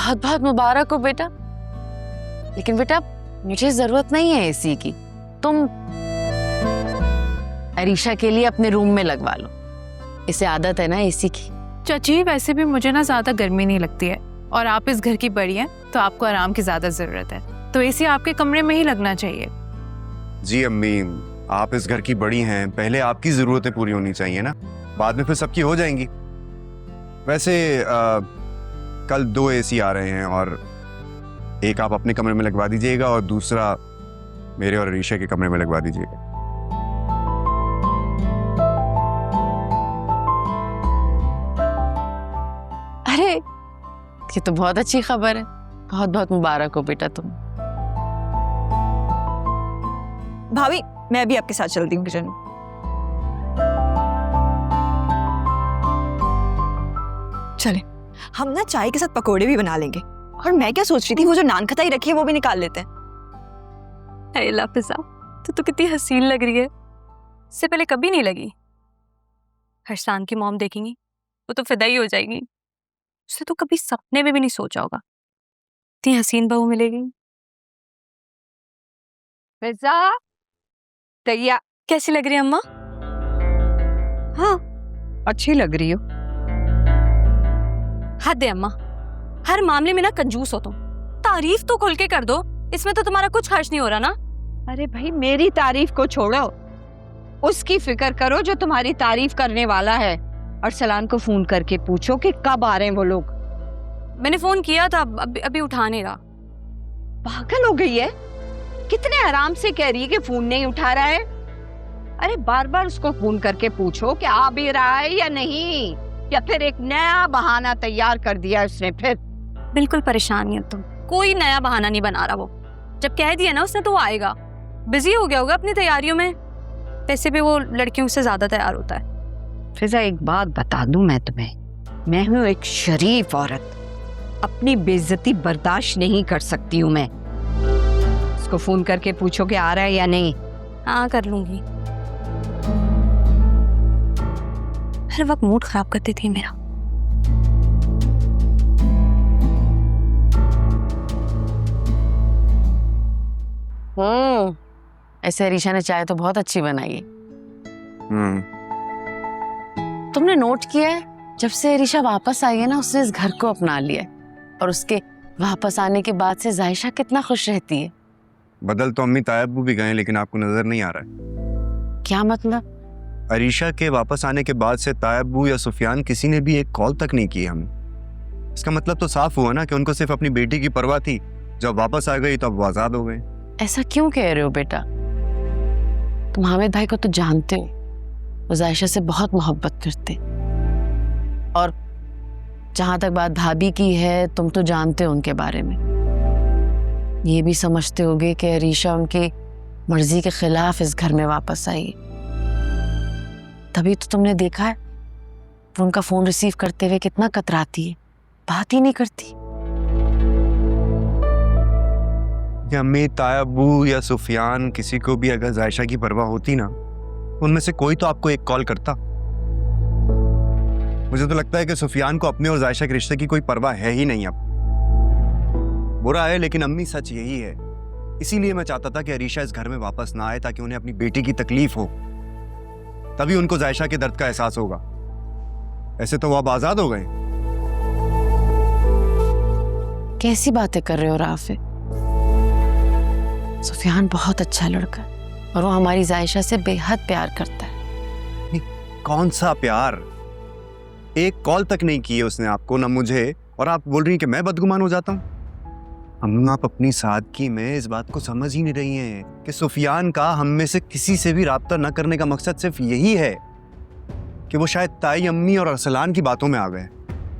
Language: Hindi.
बहुत बहुत मुबारक हो बेटा। लेकिन बेटा मुझे जरूरत नहीं है एसी की, तुम अरीशा के लिए अपने रूम में लगवा लो, इसे आदत है ना एसी की। चाची वैसे भी मुझे ना ज्यादा गर्मी नहीं लगती है, और आप इस घर की बड़ी हैं तो आपको आराम की ज्यादा जरूरत है, तो एसी आपके कमरे में ही लगना चाहिए। जी अम्मी, आप इस घर की बड़ी हैं, पहले आपकी जरूरतें पूरी होनी चाहिए ना, बाद में फिर सबकी हो जाएंगी। वैसे कल 2 एसी आ रहे हैं, और एक आप अपने कमरे में लगवा दीजिएगा और दूसरा मेरे और अरीशा के कमरे में लगवा दीजिएगा। अरे ये तो बहुत अच्छी खबर है, बहुत बहुत मुबारक हो बेटा तुम। भाभी मैं भी आपके साथ चलती हूँ किचन में। चले, हम ना चाय के साथ पकोड़े भी बना लेंगे, और मैं क्या सोच रही थी, वो जो नान खटाई रखी है वो भी निकाल लेते हैं। अरे लाफिजा, तो कितनी हसीन लग रही है, इससे पहले कभी नहीं लगी। हरसान की मॉम देखेंगी वो तो फिदा ही हो जाएगी, उसने तो कभी सपने में भी नहीं सोचा होगा इतनी हसीन बहू मिलेगी। फिजा तैयार। कैसी लग रही है अम्मा? हाँ अच्छी लग रही हो। हद है अम्मा, हर मामले में ना कंजूस हो तुम। तारीफ तो खुल के कर दो, इसमें तो तुम्हारा कुछ खर्च नहीं हो रहा ना। अरे भाई मेरी तारीफ को छोड़ो, उसकी फिक्र करो जो तुम्हारी तारीफ करने वाला है। अरसलान को फोन करके पूछो कि कब आ रहे हैं वो लोग। मैंने फोन किया था, अभी उठा नहीं रहा। पागल हो गई है, कितने आराम से कह रही है कि फोन नहीं उठा रहा है। अरे बार बार उसको फोन करके पूछो कि आ भी रहा है या नहीं, या फिर एक नया बहाना तैयार कर दिया उसने फिर। बिल्कुल परेशान है तुम, कोई नया बहाना नहीं बना रहा। वो जब कह दिया ना उसने तो वो आएगा। बिजी हो गया होगा अपनी तैयारियों में, वैसे भी वो लड़कियों से ज्यादा तैयार होता है। फिजा एक बात बता दूं मैं तुम्हें, मैं हूँ एक शरीफ औरत, अपनी बेइज्जती बर्दाश्त नहीं कर सकती हूँ मैं। उसको फोन करके पूछो कि आ रहा है या नहीं। हाँ कर लूंगी, हर वक्त मूड खराब करती थी मेरा। ऐसे अरीशा ने चाय तो बहुत अच्छी बनाई है। हम्म। तुमने नोट किया है, जब से अरीशा वापस आई है ना, उसने इस घर को अपना लिया है, और उसके वापस आने के बाद से जायशा कितना खुश रहती है। बदल तो अम्मी तायब्बू भी गए, लेकिन आपको नजर नहीं आ रहा है। क्या मतलब? अरीशा के वापस आने के बाद से तायब्बू या सुफियान किसी ने भी एक कॉल तक नहीं की हमें। इसका मतलब तो साफ हुआ ना कि उनको सिर्फ अपनी बेटी की परवाह थी। जब वापस आ गई तो अब वो आजाद हो गए। ऐसा क्यों कह रहे हो बेटा? तुम हामिद भाई को तो जानते हो, वो जायशा से बहुत मोहब्बत करते, और जहां तक बात भाभी की है, तुम तो जानते हो उनके बारे में। ये भी समझते होगे कि अरीशा उनकी मर्जी के खिलाफ इस घर में वापस आई। तभी तो तुमने देखा है वो उनका फोन रिसीव करते हुए कितना कतराती है, बात ही नहीं करती। अम्मी तायब्बू या सुफियान, किसी को भी अगर जायशा की परवाह होती ना, उनमें से कोई तो आपको एक कॉल करता। मुझे तो लगता है कि सुफियान को अपने और जायशा के रिश्ते की कोई परवाह है ही नहीं। अब बुरा है, लेकिन अम्मी सच यही है। इसीलिए मैं चाहता था कि अरीशा इस घर में वापस ना आए, ताकि उन्हें अपनी बेटी की तकलीफ हो, तभी उनको जायशा के दर्द का एहसास होगा। ऐसे तो वो अब आजाद हो गए। कैसी बातें कर रहे हो राफे? सुफियान बहुत अच्छा लड़का है, और वो हमारी जायशा से बेहद प्यार करता है। कौन सा प्यार? एक कॉल तक नहीं की है उसने आपको, ना मुझे, और आप बोल रही हैं कि मैं बदगुमान हो जाता हूँ। अम्मा आप अपनी सादगी में इस बात को समझ ही नहीं रही हैं कि सुफियान का हम में से किसी से भी राब्ता न करने का मकसद सिर्फ यही है कि वो शायद ताई, अम्मी और अरसलान की बातों में आ गए।